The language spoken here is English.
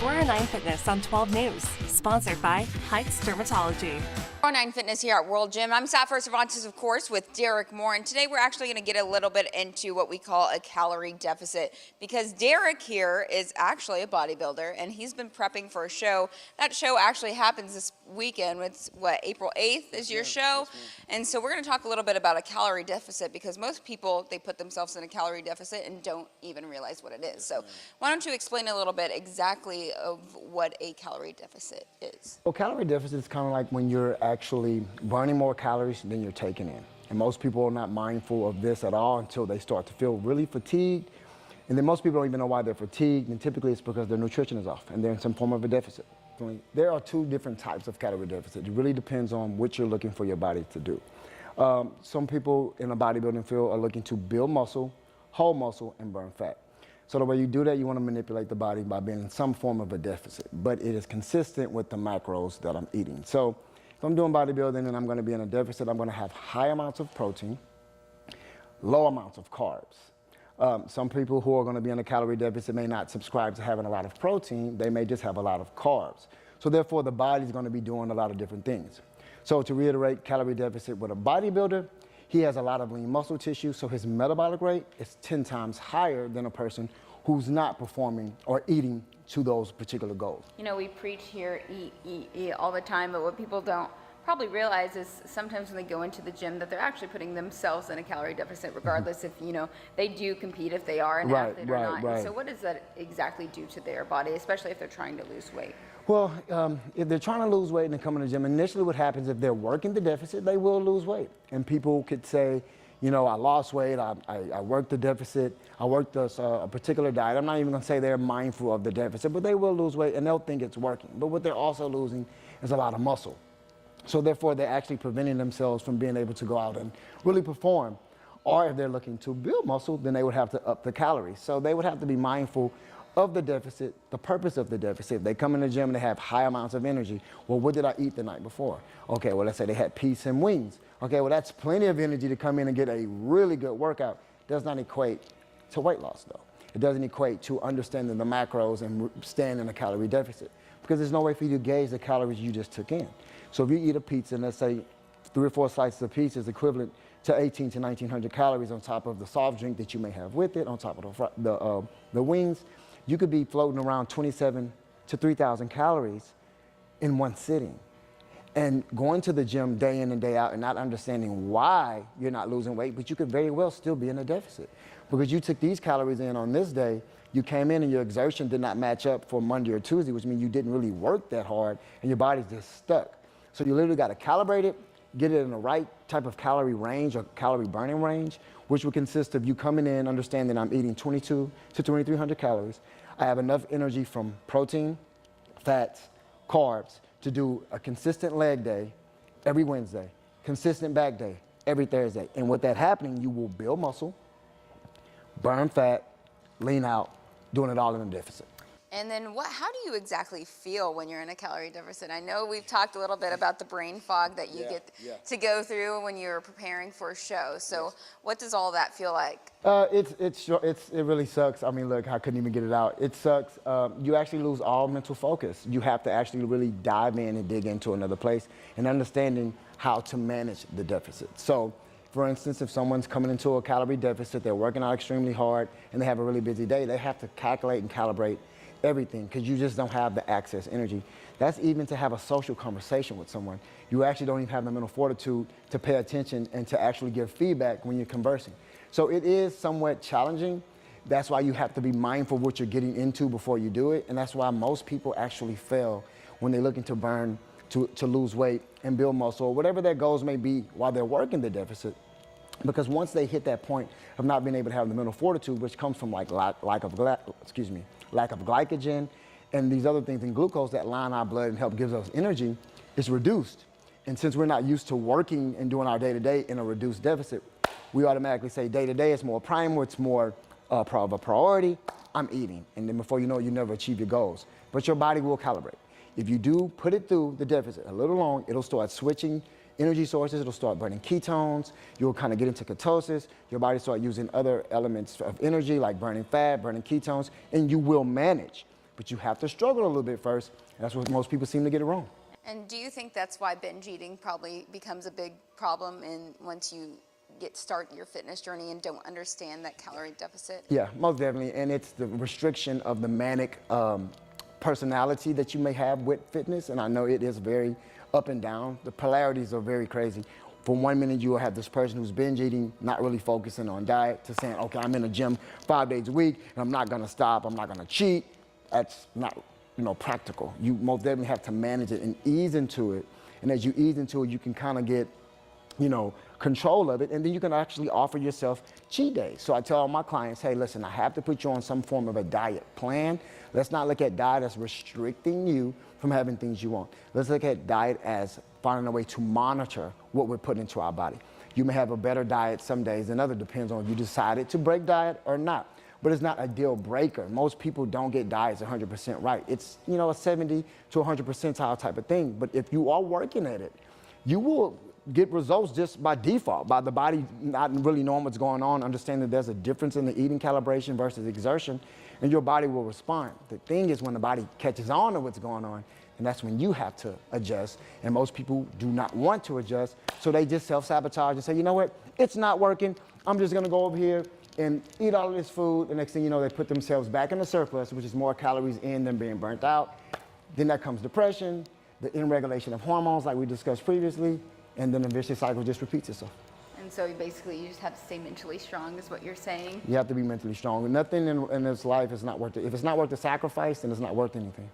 409 Fitness on 12 News, sponsored by Heights Dermatology. 409 Fitness here at World Gym. I'm Sapphire Cervantes, of course, with Derek Moore, and today we're actually going to get a little bit into what we call a calorie deficit, because Derek here is actually a bodybuilder, and he's been prepping for a show. That show actually happens this weekend. It's what, April 8th is your show? And so we're going to talk a little bit about a calorie deficit, because most people, they put themselves in a calorie deficit and don't even realize what it is. So why don't you explain a little bit exactly of what a calorie deficit is? Well, calorie deficit is kind of like when you're actually burning more calories than you're taking in. And most people are not mindful of this at all until they start to feel really fatigued. And then most people don't even know why they're fatigued, and typically it's because their nutrition is off and they're in some form of a deficit. There are two different types of calorie deficit. It really depends on what you're looking for your body to do. Some people in a bodybuilding field are looking to build muscle, hold muscle, and burn fat. So the way you do that, you want to manipulate the body by being in some form of a deficit, but it is consistent with the macros that I'm eating. So if I'm doing bodybuilding and I'm going to be in a deficit, I'm going to have high amounts of protein, low amounts of carbs. Some people who are going to be in a calorie deficit may not subscribe to having a lot of protein. They may just have a lot of carbs. So therefore, the body's going to be doing a lot of different things. So to reiterate, calorie deficit with a bodybuilder, he has a lot of lean muscle tissue, so his metabolic rate is 10 times higher than a person who's not performing or eating to those particular goals. You know, we preach here, eat all the time, but what people don't probably realize is sometimes when they go into the gym that they're actually putting themselves in a calorie deficit, regardless if, you know, they do compete, if they are an athlete or not. Right. So what does that exactly do to their body, especially if they're trying to lose weight? Well, if they're trying to lose weight and they come in the gym, initially what happens if they're working the deficit, they will lose weight. And people could say, you know, I lost weight, I worked the deficit, I worked a particular diet. I'm not even gonna say they're mindful of the deficit, but they will lose weight and they'll think it's working. But what they're also losing is a lot of muscle. So therefore, they're actually preventing themselves from being able to go out and really perform. Or if they're looking to build muscle, then they would have to up the calories. So they would have to be mindful of the deficit, the purpose of the deficit. If they come in the gym and they have high amounts of energy, well, what did I eat the night before? Okay, well, let's say they had pizza and wings. Okay, well, that's plenty of energy to come in and get a really good workout. Does not equate to weight loss, though. It doesn't equate to understanding the macros and staying in a calorie deficit, because there's no way for you to gauge the calories you just took in. So if you eat a pizza and let's say 3 or 4 slices of pizza is equivalent to 18 to 1900 calories on top of the soft drink that you may have with it, on top of the wings, you could be floating around 27 to 3,000 calories in one sitting. And going to the gym day in and day out and not understanding why you're not losing weight, but you could very well still be in a deficit. Because you took these calories in on this day, you came in and your exertion did not match up for Monday or Tuesday, which means you didn't really work that hard and your body's just stuck. So you literally got to calibrate it, get it in the right type of calorie range or calorie burning range, which would consist of you coming in, understanding I'm eating 22 to 2,300 calories. I have enough energy from protein, fats, carbs to do a consistent leg day every Wednesday, consistent back day every Thursday. And with that happening, you will build muscle, burn fat, lean out, doing it all in a deficit. And then how do you exactly feel when you're in a calorie deficit? I know we've talked a little bit about the brain fog that you get to go through when you're preparing for a show. So what does all that feel like? It really sucks. I mean, look, I couldn't even get it out. It sucks. You actually lose all mental focus. You have to actually really dive in and dig into another place and understanding how to manage the deficit. So, for instance, if someone's coming into a calorie deficit, they're working out extremely hard, and they have a really busy day, they have to calculate and calibrate everything, because you just don't have the access energy. That's even to have a social conversation with someone. You actually don't even have the mental fortitude to pay attention and to actually give feedback when you're conversing. So it is somewhat challenging. That's why you have to be mindful of what you're getting into before you do it. And that's why most people actually fail when they're looking to burn, to lose weight and build muscle, or whatever their goals may be while they're working the deficit. Because once they hit that point of not being able to have the mental fortitude, which comes from like lack of glycogen and these other things in glucose that line our blood and help gives us energy, is reduced. And since we're not used to working and doing our day-to-day in a reduced deficit, we automatically say day-to-day it's more primal, it's more of a priority, I'm eating. And then before you know it, you never achieve your goals. But your body will calibrate. If you do put it through the deficit a little long, it'll start switching energy sources, it'll start burning ketones, you'll kind of get into ketosis, your body start using other elements of energy like burning fat, burning ketones, and you will manage. but you have to struggle a little bit first. That's what most people seem to get it wrong. And do you think that's why binge eating probably becomes a big problem once you start your fitness journey and don't understand that calorie deficit? Yeah, most definitely. And it's the restriction of the manic personality that you may have with fitness. And I know it is very up and down. The polarities are very crazy. For 1 minute, you will have this person who's binge eating, not really focusing on diet, to saying, okay, I'm in the gym 5 days a week, and I'm not gonna stop, I'm not gonna cheat. That's not, practical. You most definitely have to manage it and ease into it. And as you ease into it, you can kind of get, control of it, and then you can actually offer yourself cheat days. So I tell all my clients, hey, listen, I have to put you on some form of a diet plan. Let's not look at diet as restricting you from having things you want. Let's look at diet as finding a way to monitor what we're putting into our body. You may have a better diet some days than others, depends on if you decided to break diet or not. But it's not a deal breaker. Most people don't get diets 100% right. It's, a 70 to 100 percentile type of thing. But if you are working at it, you will get results just by default, by the body not really knowing what's going on, understanding there's a difference in the eating calibration versus exertion, and your body will respond. The thing is when the body catches on to what's going on, and that's when you have to adjust. And most people do not want to adjust, so they just self-sabotage and say, you know what, it's not working. I'm just gonna go over here and eat all of this food. The next thing you know, they put themselves back in the surplus, which is more calories in than being burnt out. Then that comes depression, the irregulation of hormones like we discussed previously, and then the vicious cycle just repeats itself. And so basically you just have to stay mentally strong is what you're saying? You have to be mentally strong. Nothing in this life is not worth it. If it's not worth the sacrifice, then it's not worth anything.